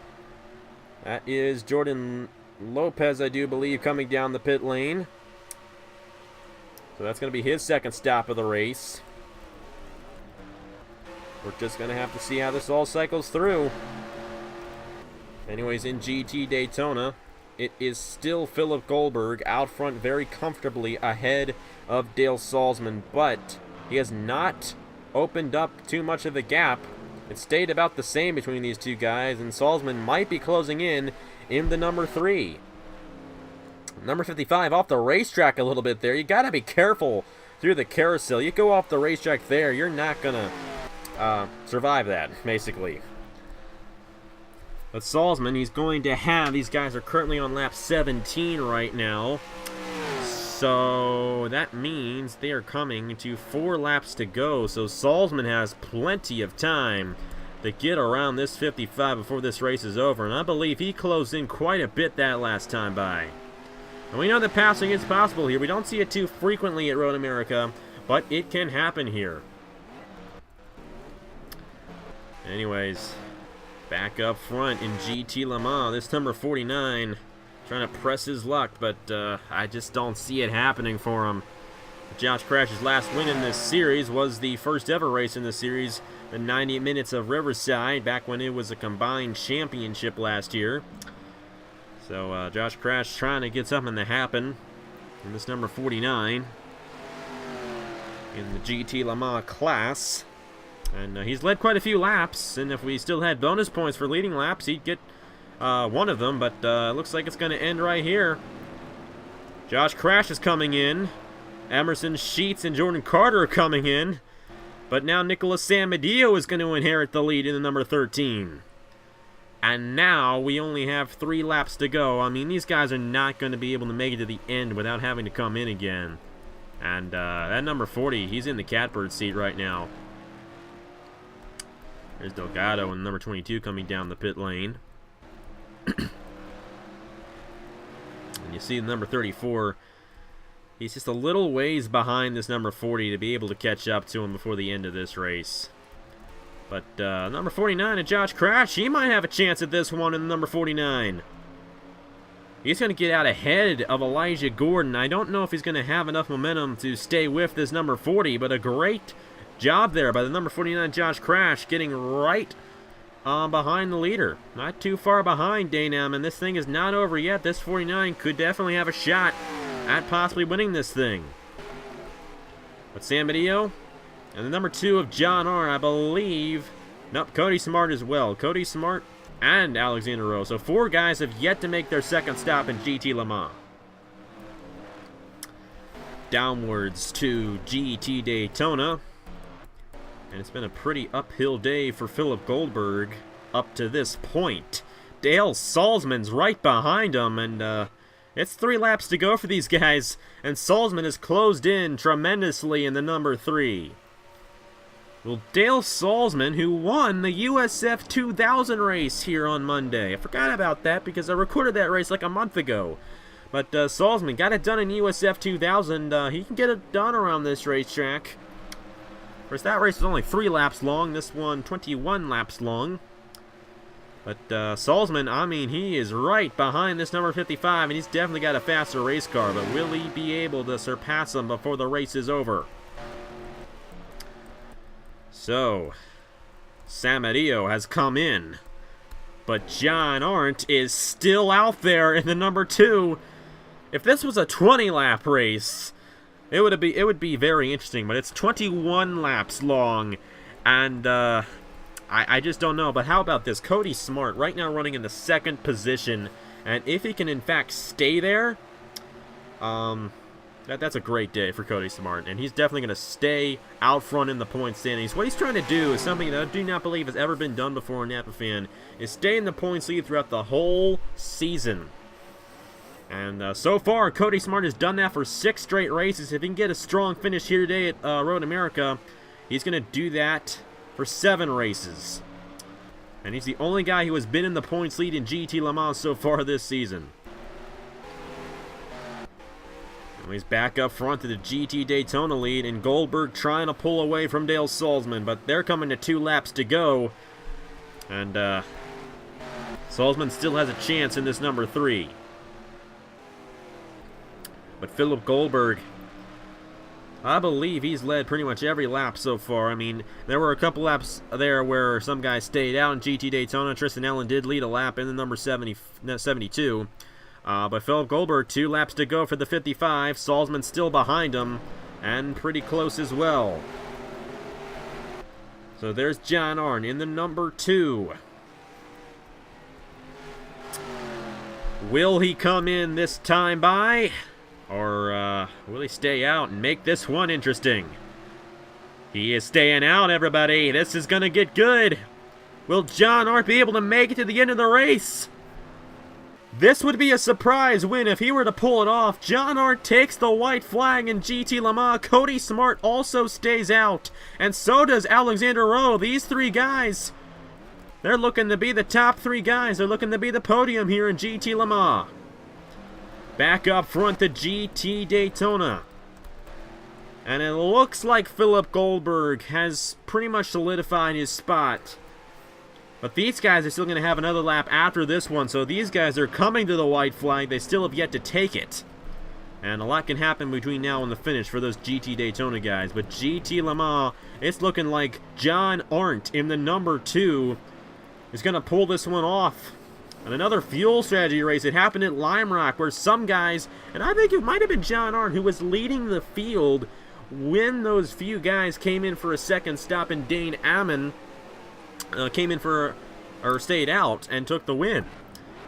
That is Jordan Lopez, I do believe, coming down the pit lane. So that's going to be his second stop of the race. We're just going to have to see how this all cycles through. Anyways, in GT Daytona, it is still Philip Goldberg out front very comfortably ahead of Dale Salzman, but he has not opened up too much of a gap. It stayed about the same between these two guys, and Salzman might be closing in the number 3. Number 55 off the racetrack a little bit there. You got to be careful through the carousel. You go off the racetrack there, you're not going to survive that, basically. But Salzman, he's going to have, these guys are currently on lap 17 right now. So that means they are coming to 4 laps to go. So Salzman has plenty of time to get around this 55 before this race is over. And I believe he closed in quite a bit that last time by. And we know that passing is possible here. We don't see it too frequently at Road America, but it can happen here. Anyways, back up front in GT Le Mans, this number 49 trying to press his luck, but I just don't see it happening for him. Josh Crash's last win in this series was the first ever race in the series, the 90 minutes of Riverside, back when it was a combined championship last year. So Josh Crash trying to get something to happen in this number 49 in the GT Le Mans class. And he's led quite a few laps, and if we still had bonus points for leading laps, he'd get one of them, but it looks like it's going to end right here. Josh Crash is coming in. Emerson Sheets and Jordan Carter are coming in. But now Nicholas Samadillo is going to inherit the lead in the number 13. And now we only have 3 laps to go. I mean, these guys are not going to be able to make it to the end without having to come in again. And that number 40, he's in the catbird seat right now. There's Delgado and number 22 coming down the pit lane. And you see the number 34. He's just a little ways behind this number 40 to be able to catch up to him before the end of this race. But number 49 and Josh Crash, he might have a chance at this one in the number 49. He's going to get out ahead of Elijah Gordon. I don't know if he's going to have enough momentum to stay with this number 40, but a great job there by the number 49 Josh Crash, getting right behind the leader. Not too far behind Daynam, and this thing is not over yet. This 49 could definitely have a shot at possibly winning this thing. But Samadillo and the number 2 of John R, I believe. Nope, Cody Smart as well. Cody Smart and Alexander Rowe. So 4 guys have yet to make their second stop in GT Le Mans. Downwards to GT Daytona. And it's been a pretty uphill day for Philip Goldberg up to this point. Dale Salzman's right behind him, and it's 3 laps to go for these guys, and Salzman has closed in tremendously in the number 3. Well, Dale Salzman, who won the USF 2000 race here on Monday. I forgot about that because I recorded that race like a month ago. But Salzman got it done in USF 2000. He can get it done around this racetrack. Of course, that race was only 3 laps long. This one, 21 laps long. But Salzman, I mean, he is right behind this number 55, and he's definitely got a faster race car. But will he be able to surpass him before the race is over? So, Samadillo has come in. But John Arndt is still out there in the number 2. If this was a 20-lap race, it would be very interesting, but it's 21 laps long, and I just don't know. But how about this? Cody Smart right now running in the 2nd position, and if he can in fact stay there, that's a great day for Cody Smart, and he's definitely going to stay out front in the point standings. What he's trying to do is something that I do not believe has ever been done before in Napa Fan, is stay in the points lead throughout the whole season. And so far, Cody Smart has done that for 6 straight races. If he can get a strong finish here today at Road America, he's going to do that for 7 races. And he's the only guy who has been in the points lead in GT Le Mans so far this season. And he's back up front to the GT Daytona lead, and Goldberg trying to pull away from Dale Salzman, but they're coming to 2 laps to go. And Salzman still has a chance in this number 3. But Philip Goldberg, I believe he's led pretty much every lap so far. I mean, there were a couple laps there where some guys stayed out in GT Daytona. Tristan Allen did lead a lap in the number 72. But Philip Goldberg, 2 laps to go for the 55. Salzman still behind him, and pretty close as well. So there's John Arndt in the number 2. Will he come in this time by? Or will he stay out and make this one interesting? He is staying out, everybody. This is going to get good. Will John Arndt be able to make it to the end of the race? This would be a surprise win if he were to pull it off. John Arndt takes the white flag in GT Le Mans. Cody Smart also stays out. And so does Alexander Rowe. These 3 guys, they're looking to be the top 3 guys. They're looking to be the podium here in GT Le Mans. Back up front, the GT Daytona. And it looks like Philip Goldberg has pretty much solidified his spot. But these guys are still going to have another lap after this one, so these guys are coming to the white flag. They still have yet to take it. And a lot can happen between now and the finish for those GT Daytona guys. But GT Le Mans, it's looking like John Arndt in the number 2 is going to pull this one off. And another fuel strategy race. It happened at Lime Rock where some guys, and I think it might have been John Arndt who was leading the field when those few guys came in for a second stop, and Dane Ammon came in for, or stayed out and took the win.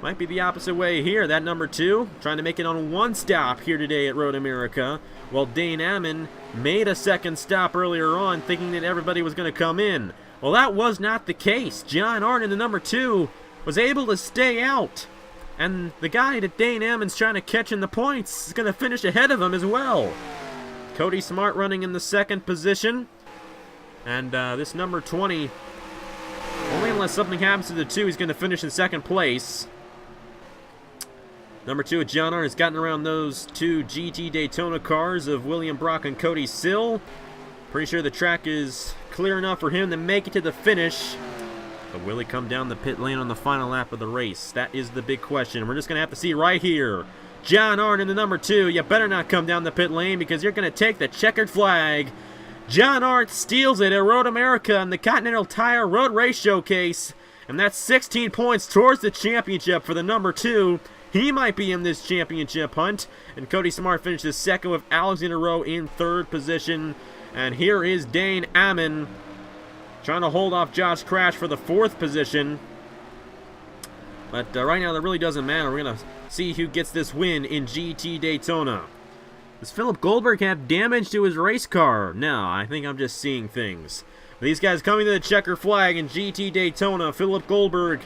Might be the opposite way here. That number 2 trying to make it on 1 stop here today at Road America, while Dane Ammon made a second stop earlier on thinking that everybody was going to come in. Well, that was not the case. John Arndt in the number 2 was able to stay out. And the guy that Dane Ammon's trying to catch in the points is going to finish ahead of him as well. Cody Smart running in the 2nd position. And this number 20, only unless something happens to the 2, he's going to finish in 2nd place. Number 2 at John Arndt has gotten around those 2 GT Daytona cars of William Brock and Cody Sill. Pretty sure the track is clear enough for him to make it to the finish. But will he come down the pit lane on the final lap of the race? That is the big question. We're just going to have to see right here. John Arndt in the number 2. You better not come down the pit lane because you're going to take the checkered flag. John Arndt steals it at Road America in the Continental Tire Road Race Showcase. And that's 16 points towards the championship for the number 2. He might be in this championship hunt. And Cody Smart finishes 2nd with Alexander Rowe in 3rd position. And here is Dane Ammon trying to hold off Josh Crash for the 4th position. But right now that really doesn't matter. We're going to see who gets this win in GT Daytona. Does Philip Goldberg have damage to his race car? No, I think I'm just seeing things. These guys coming to the checker flag in GT Daytona. Philip Goldberg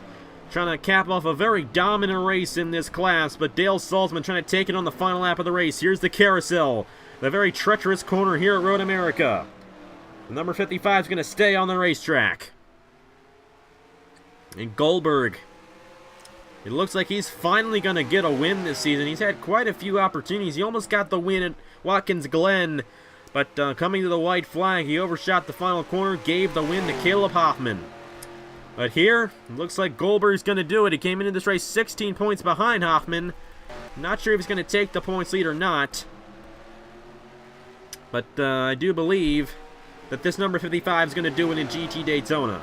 trying to cap off a very dominant race in this class, but Dale Salzman trying to take it on the final lap of the race. Here's the carousel, the very treacherous corner here at Road America. The number 55 is going to stay on the racetrack. And Goldberg, it looks like he's finally going to get a win this season. He's had quite a few opportunities. He almost got the win at Watkins Glen, but coming to the white flag, he overshot the final corner, gave the win to Caleb Hoffman. But here, it looks like Goldberg's going to do it. He came into this race 16 points behind Hoffman. Not sure if he's going to take the points lead or not. But I do believe that this number 55 is going to do it in GT Daytona.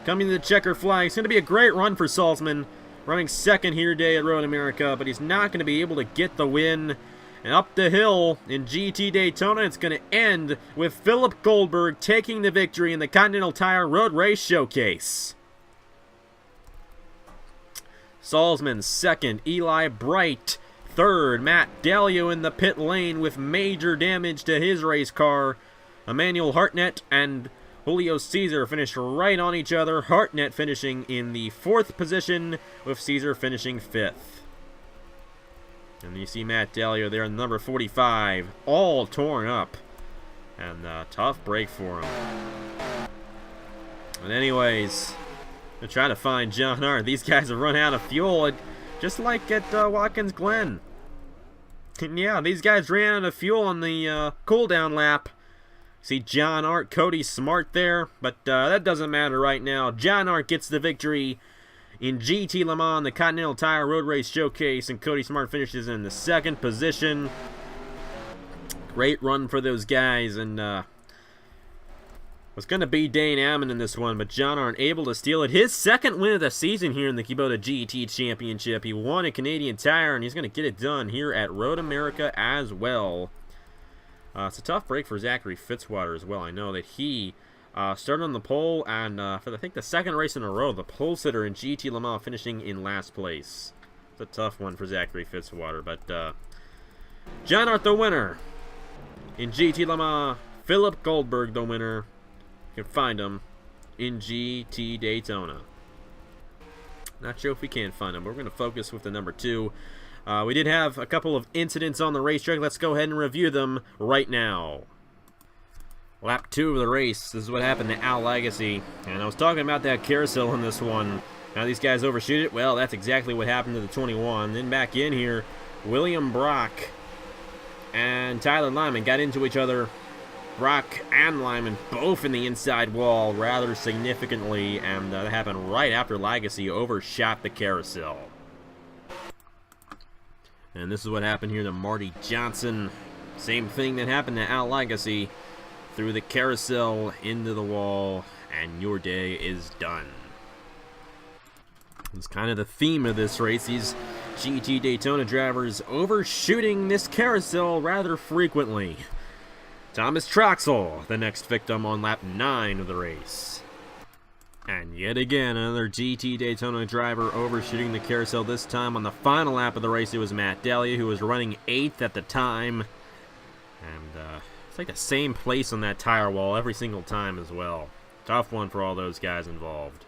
Coming to the checker flag, it's going to be a great run for Salzman. Running 2nd here today at Road America, but he's not going to be able to get the win. And up the hill in GT Daytona, it's going to end with Philip Goldberg taking the victory in the Continental Tire Road Race Showcase. Salzman 2nd, Eli Bright 3rd, Matt Dalio in the pit lane with major damage to his race car. Emmanuel Hartnett and Julio Caesar finished right on each other. Hartnett finishing in the 4th position with Caesar finishing 5th. And you see Matt Dalio there in number 45, all torn up. And tough break for him. But anyways, to try to find John Arndt. These guys have run out of fuel, just like at Watkins Glen. And yeah, these guys ran out of fuel on the cool-down lap. See John Arndt, Cody Smart there, but that doesn't matter right now. John Arndt gets the victory in GT Le Mans, the Continental Tire Road Race Showcase, and Cody Smart finishes in the 2nd position. Great run for those guys, and was going to be Dane Ammon in this one, but John Arndt able to steal it. His second win of the season here in the Kubota GT Championship. He won a Canadian Tire, and he's going to get it done here at Road America as well. It's a tough break for Zachary Fitzwater as well. I know that he started on the pole, and for I think the second race in a row, the pole sitter in GT Le Mans finishing in last place. It's a tough one for Zachary Fitzwater, but John Arndt the winner in GT Le Mans. Philip Goldberg the winner. You can find him in GT Daytona. Not sure if we can find him, but we're going to focus with the number 2. We did have a couple of incidents on the racetrack. Let's go ahead and review them right now. Lap 2 of the race. This is what happened to Al Legacy. And I was talking about that carousel in this one. Now these guys overshoot it. Well, that's exactly what happened to the 21. Then back in here, William Brock and Tyler Lyman got into each other. Brock and Lyman both in the inside wall rather significantly, and that happened right after Legacy overshot the carousel. And this is what happened here to Marty Johnson. Same thing that happened to Al Legacy. Through the carousel into the wall, and your day is done. It's kind of the theme of this race. These GT Daytona drivers overshooting this carousel rather frequently. Thomas Troxel, the next victim on lap 9 of the race. And yet again, another GT Daytona driver overshooting the carousel. This time on the final lap of the race, it was Matt Delia, who was running 8th at the time. And it's like the same place on that tire wall every single time as well. Tough one for all those guys involved.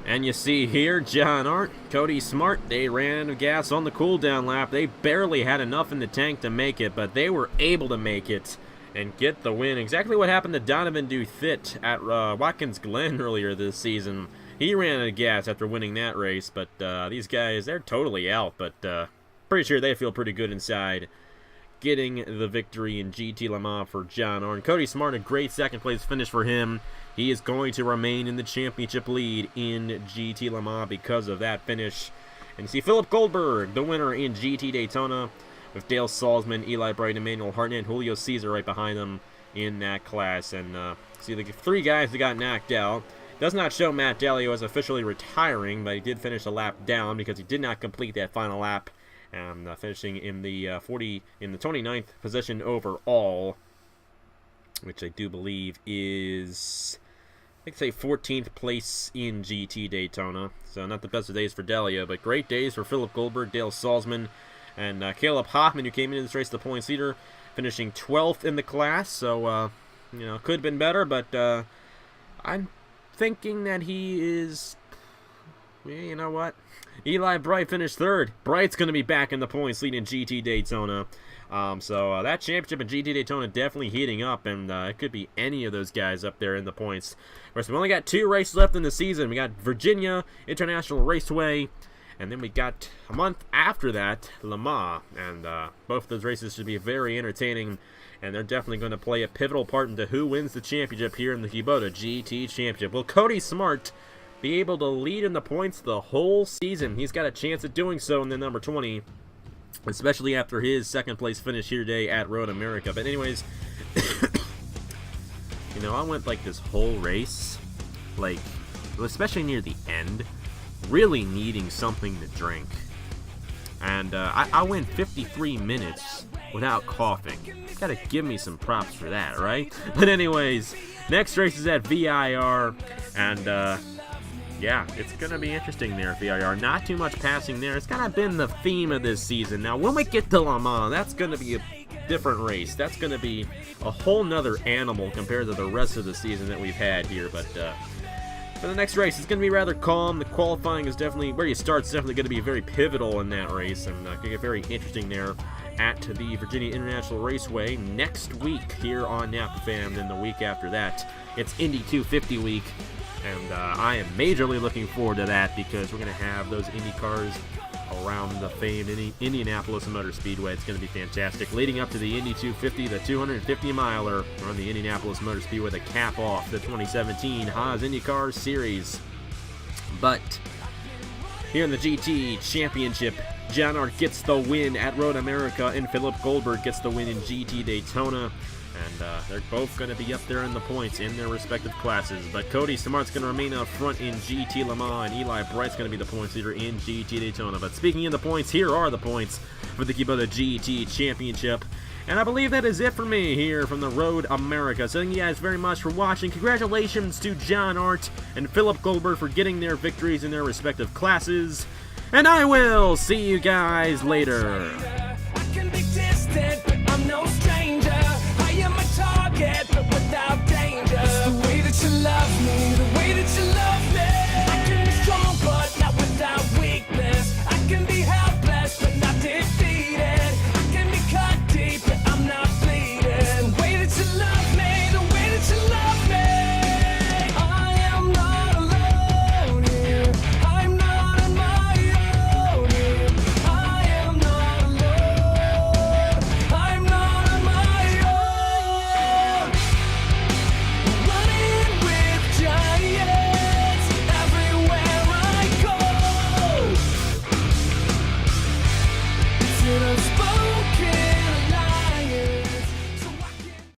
And you see here, John Arndt, Cody Smart, they ran out of gas on the cooldown lap. They barely had enough in the tank to make it, but they were able to make it and get the win. Exactly what happened to Donovan Duthit at Watkins Glen earlier this season. He ran out of gas after winning that race, but these guys, they're totally out, but pretty sure they feel pretty good inside. Getting the victory in GT Le Mans for John Arndt. Cody Smart, a great second place finish for him. He is going to remain in the championship lead in GT Le Mans because of that finish. And you see Philip Goldberg, the winner in GT Daytona, with Dale Salzman, Eli Bright, Emmanuel Hartnett, Julio Cesar right behind them in that class. And see the 3 guys that got knocked out. Does not show Matt Delia as officially retiring, but he did finish a lap down because he did not complete that final lap. Finishing in the 29th position overall, which I do believe is, I think, say 14th place in GT Daytona. So not the best of days for Delia, but great days for Philip Goldberg, Dale Salzman, and Caleb Hoffman, who came into this race the points leader, finishing 12th in the class. So you know, could have been better, but I'm thinking that he is. You know what? Eli Bright finished 3rd. Bright's going to be back in the points lead in GT Daytona. So that championship in GT Daytona definitely heating up, and it could be any of those guys up there in the points. Of course, we only got 2 races left in the season. We got Virginia International Raceway, and then we got a month after that, Le Mans. And both of those races should be very entertaining, and they're definitely going to play a pivotal part into who wins the championship here in the Kubota GT Championship. Will Cody Smart be able to lead in the points the whole season? He's got a chance at doing so in the number 20, especially after his second place finish here today at Road America. But anyways, you know, I went like this whole race, like, especially near the end, really needing something to drink. And I went 53 minutes without coughing. Gotta give me some props for that, right? But anyways, next race is at VIR, and yeah, it's going to be interesting there at VIR. Not too much passing there. It's kind of been the theme of this season. Now, when we get to Le Mans, that's going to be a different race. That's going to be a whole nother animal compared to the rest of the season that we've had here. But for the next race, it's going to be rather calm. The qualifying is definitely, where you start is definitely going to be very pivotal in that race. And going to get very interesting there at the Virginia International Raceway next week here on Napa Fan. Then the week after that, it's Indy 250 week. And I am majorly looking forward to that because we're going to have those IndyCars around the famed Indianapolis Motor Speedway. It's going to be fantastic. Leading up to the Indy 250, the 250-miler on the Indianapolis Motor Speedway to cap off the 2017 Haas IndyCars Series. But here in the GT Championship, John Hart gets the win at Road America, and Philip Goldberg gets the win in GT Daytona. And they're both going to be up there in the points in their respective classes. But Cody Smart's going to remain up front in GT Le Mans, and Eli Bright's going to be the points leader in GT Daytona. But speaking of the points, here are the points for the Kubota GT Championship. And I believe that is it for me here from the Road America. So thank you guys very much for watching. Congratulations to John Hart and Philip Goldberg for getting their victories in their respective classes. And I will see you guys later.